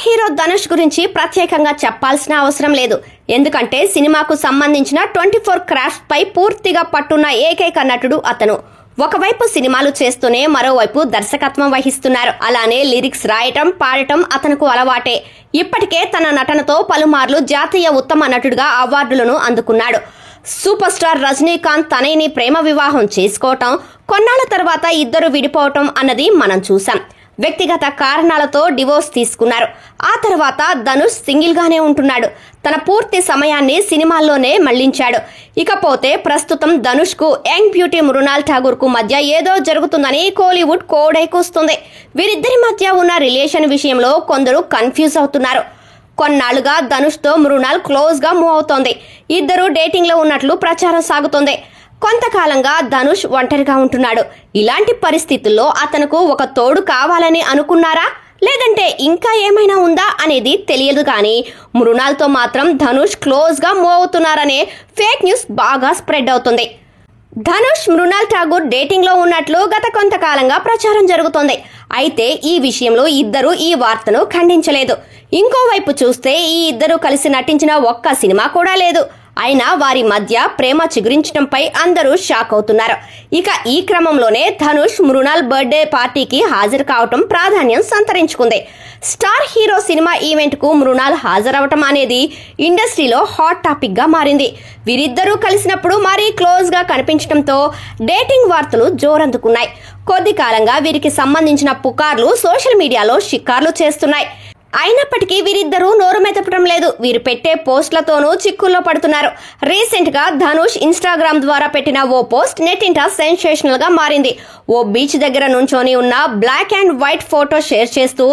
Hero Dhanush గురించి ప్రత్యేకంగా చెప్పాల్సిన అవసరం లేదు. ఎందుకంటే సినిమాకు సంబంధించిన 24 క్రాఫ్ట్స్ పై పూర్తిగా పట్టున్న ఏకైక నటుడు అతను. ఒకవైపు సినిమాలు చేస్తూనే మరోవైపు దర్శకత్వం వహిస్తున్నారు. అలానే లిరిక్స్ రాయటం, పాడటం అతనుకు అలవాటే. ఇప్పటికే తన నటనతో పలుమార్లు జాతీయ ఉత్తమ నటుడిగా అవార్డులను అందుకున్నాడు. సూపర్ స్టార్ రజనీకాంత్ తనయుని ప్రేమ వివాహం చేసుకోవటం, కొన్నాళ్ల తర్వాత ఇద్దరు విడిపోవటం అన్నది మనం చూసాం. వ్యక్తిగత కారణాలతో డివోర్స్ తీసుకున్నారు. ఆ తర్వాత ధనుష్ సింగిల్ గానే ఉంటున్నాడు. తన పూర్తి సమయాన్ని సినిమాల్లోనే మళ్లించాడు. ఇకపోతే ప్రస్తుతం ధనుష్ కు యంగ్ బ్యూటీ మృణాల్ ఠాగూర్ కు మధ్య ఏదో జరుగుతుందని కోలీవుడ్ కోడైకొస్తుంది. వీరిద్దరి మధ్య ఉన్న రిలేషన్ విషయంలో కొందరు కన్ఫ్యూజ్ అవుతున్నారు. కొన్నాళ్లుగా ధనుష్ తో మృణాల్ క్లోజ్ గా మూవ్ అవుతోంది. ఇద్దరు డేటింగ్ లో ఉన్నట్లు ప్రచారం సాగుతోంది. కొంతకాలంగా ధనుష్ ఒంటరిగా ఉంటున్నాడు. ఇలాంటి పరిస్థితుల్లో అతనుకు ఒక తోడు కావాలని అనుకున్నారా, లేదంటే ఇంకా ఏమైనా ఉందా అనేది తెలియదు. కానీ మృణాల్తో మాత్రం ధనుష్ క్లోజ్ గా మూవ్ అవుతున్నారనే ఫేక్ న్యూస్ బాగా స్ప్రెడ్ అవుతుంది. ధనుష్ మృణాల్ ఠాగూర్ డేటింగ్ లో ఉన్నట్లు గత కొంతకాలంగా ప్రచారం జరుగుతోంది. అయితే ఈ విషయంలో ఇద్దరు ఈ వార్తను ఖండించలేదు. ఇంకోవైపు చూస్తే ఈ ఇద్దరు కలిసి నటించిన ఒక్క సినిమా కూడా లేదు. అయినా వారి మధ్య ప్రేమ చిగురించడంపై అందరూ షాక్ అవుతున్నారు. ఇక ఈ క్రమంలోనే ధనుష్ మృణాల్ బర్త్డే పార్టీకి హాజరు కావటం ప్రాధాన్యం సంతరించుకుంది. స్టార్ హీరో సినిమా ఈవెంట్ కు మృణాల్ హాజరవటం అనేది ఇండస్ట్రీలో హాట్ టాపిక్ గా మారింది. వీరిద్దరూ కలిసినప్పుడు మరీ క్లోజ్ గా కనిపించడంతో డేటింగ్ వార్తలు జోరందుకున్నాయి. కొద్ది కాలంగా వీరికి సంబంధించిన పుకార్లు సోషల్ మీడియాలో షికార్లు చేస్తున్నాయి. అయినప్పటికీ వీరిద్దరూ నోరు మెదపడం లేదు. వీరు పెట్టే పోస్టులతోనూ చిక్కుల్లో పడుతున్నారు. రీసెంట్ గా ధనుష్ ఇన్స్టాగ్రామ్ ద్వారా పెట్టిన ఓ పోస్ట్ నెట్టింట సెన్సేషనల్ గా మారింది. ఓ బీచ్ దగ్గర నుంచొని ఉన్న black and white photo share చేస్తూ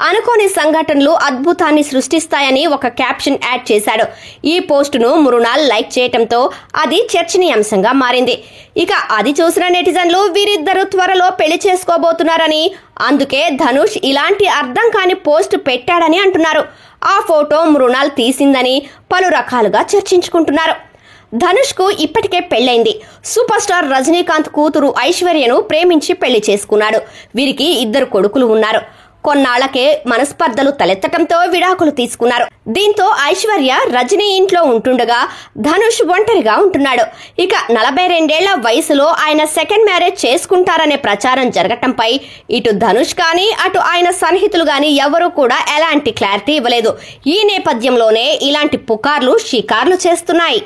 అనుకోని సంఘటనలు అద్భుతాన్ని సృష్టిస్తాయని ఒక క్యాప్షన్ యాడ్ చేశాడు. ఈ పోస్టును మృణాల్ లైక్ చేయటంతో అది చర్చనీయాంశంగా మారింది. ఇక అది చూసిన నెటిజన్లు వీరిద్దరూ త్వరలో పెళ్లి చేసుకోబోతున్నారని, అందుకే ధనుష్ ఇలాంటి అర్థం కాని పోస్ట్ పెట్టాడని అంటున్నారు. ఆ ఫోటో మృణాల్ తీసిందని పలు రకాలుగా చర్చించుకుంటున్నారు. ధనుష్ కు ఇప్పటికే పెళ్లైంది. సూపర్ స్టార్ రజనీకాంత్ కూతురు ఐశ్వర్యను ప్రేమించి పెళ్లి చేసుకున్నాడు. వీరికి ఇద్దరు కొడుకులు ఉన్నారు. కొన్నాళ్లకే మనస్పర్ధలు తలెత్తటంతో విడాకులు తీసుకున్నారు. దీంతో ఐశ్వర్య రజనీ ఇంట్లో ఉంటుండగా ధనుష్ ఒంటరిగా ఉంటున్నాడు. ఇక 42 ఏళ్ల వయసులో ఆయన సెకండ్ మ్యారేజ్ చేసుకుంటారనే ప్రచారం జరగటంపై ఇటు ధనుష్ కానీ అటు ఆయన సన్నిహితులు గాని ఎవరూ కూడా ఎలాంటి క్లారిటీ ఇవ్వలేదు. ఈ నేపథ్యంలోనే ఇలాంటి పుకార్లు షికార్లు చేస్తున్నాయి.